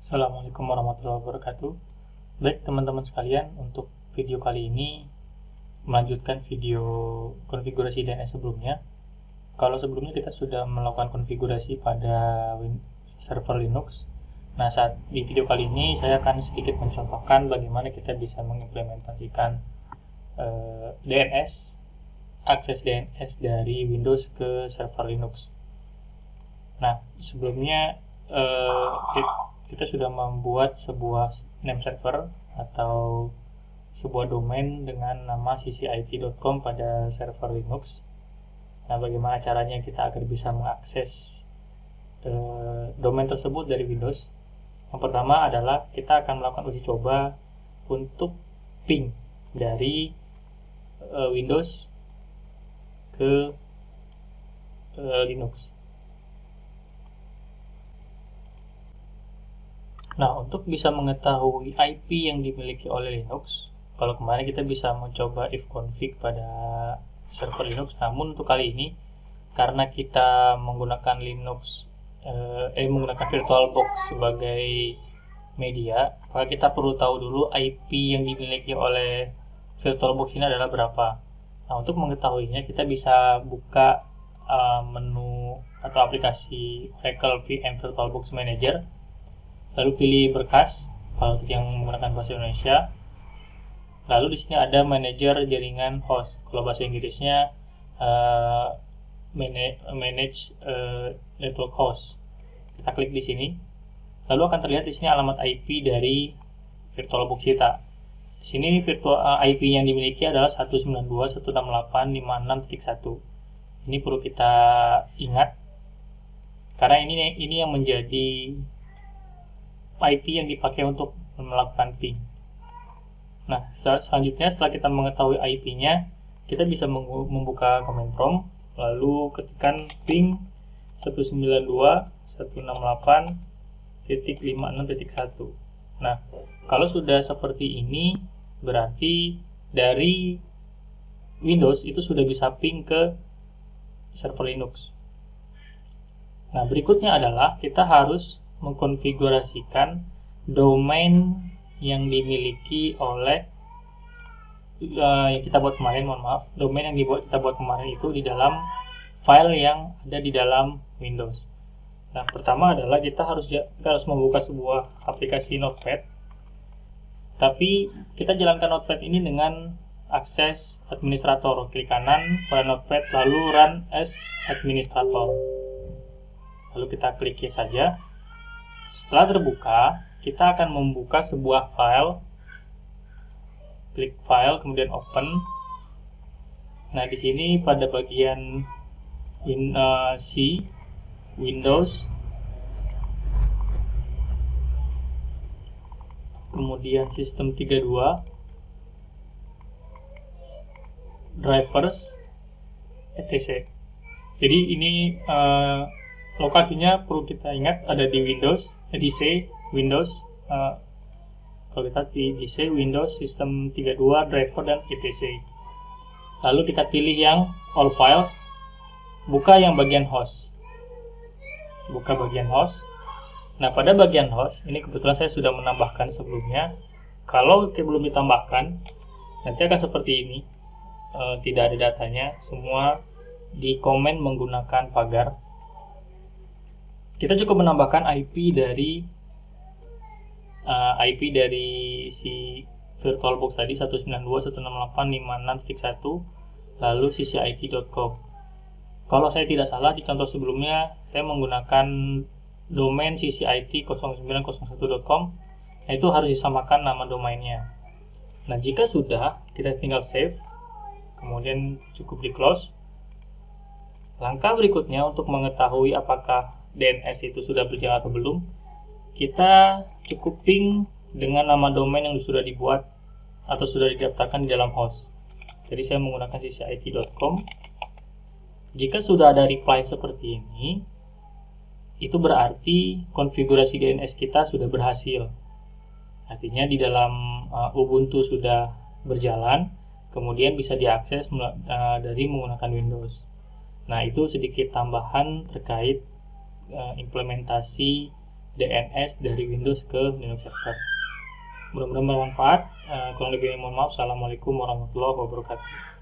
Assalamualaikum warahmatullahi wabarakatuh. Baik teman-teman sekalian, untuk video kali ini melanjutkan video konfigurasi DNS sebelumnya. Kalau sebelumnya kita sudah melakukan konfigurasi pada server Linux. Nah, saat di video kali ini saya akan sedikit mencontohkan bagaimana kita bisa mengimplementasikan DNS, akses DNS dari Windows ke server Linux. Nah, sebelumnya kita sudah membuat sebuah name server atau sebuah domain dengan nama ccip.com pada server Linux. Nah, bagaimana caranya kita agar bisa mengakses domain tersebut dari Windows? Yang pertama adalah kita akan melakukan uji coba untuk ping dari Windows ke Linux. Nah, untuk bisa mengetahui IP yang dimiliki oleh Linux, kalau kemarin kita bisa mencoba ifconfig pada server Linux, namun untuk kali ini karena kita menggunakan menggunakan VirtualBox sebagai media, maka kita perlu tahu dulu IP yang dimiliki oleh VirtualBox ini adalah berapa. Nah, untuk mengetahuinya kita bisa buka menu atau aplikasi Oracle VM VirtualBox Manager, lalu pilih berkas kalau untuk yang menggunakan bahasa Indonesia. Lalu di sini ada manajer jaringan host. Kalau bahasa Inggrisnya manage network host. Kita klik di sini. Lalu akan terlihat di sini alamat IP dari VirtualBox kita. Di sini IP yang dimiliki adalah 192.168.56.1. Ini perlu kita ingat karena ini yang menjadi IP yang dipakai untuk melakukan ping. Nah, selanjutnya setelah kita mengetahui IP-nya, kita bisa membuka command prompt, lalu ketikkan ping 192.168.56.1. Nah, kalau sudah seperti ini, berarti dari Windows itu sudah bisa ping ke server Linux. Nah, berikutnya adalah kita harus mengkonfigurasikan domain yang dimiliki oleh yang kita buat kemarin, domain yang kita buat kemarin itu di dalam file yang ada di dalam Windows. Nah, pertama adalah kita harus membuka sebuah aplikasi Notepad, tapi kita jalankan Notepad ini dengan akses administrator. Klik kanan pada Notepad, lalu run as administrator, lalu kita klik yes saja. Setelah terbuka, kita akan membuka sebuah file. Klik file, kemudian open. Nah, di sini pada bagian C, Windows, kemudian sistem 32, drivers, etc. Jadi ini lokasinya perlu kita ingat ada di Windows, di C, Windows, kalau kita di C, Windows, System 32, Driver, dan etc. Lalu kita pilih yang All Files, buka yang bagian host. Buka bagian host. Nah, pada bagian host, ini kebetulan saya sudah menambahkan sebelumnya. Kalau belum ditambahkan, nanti akan seperti ini. Tidak ada datanya, semua di komen menggunakan pagar. Kita cukup menambahkan IP dari si VirtualBox tadi 192.168.56.1, lalu ccip.com. Kalau saya tidak salah, di contoh sebelumnya saya menggunakan domain ccip0901.com. Nah, itu harus disamakan nama domainnya. Nah, jika sudah, kita tinggal save, kemudian cukup di close. Langkah berikutnya untuk mengetahui apakah DNS itu sudah berjalan atau belum, kita cukup ping dengan nama domain yang sudah dibuat atau sudah didaftarkan di dalam host. Jadi saya menggunakan ccip.com. Jika sudah ada reply seperti ini, itu berarti konfigurasi DNS kita sudah berhasil. Artinya di dalam Ubuntu sudah berjalan, kemudian bisa diakses dari menggunakan Windows. Nah, itu sedikit tambahan terkait implementasi DNS dari Windows ke Linux server. Mudah-mudahan bermanfaat. Kurang lebihnya mohon maaf. Assalamualaikum warahmatullahi wabarakatuh.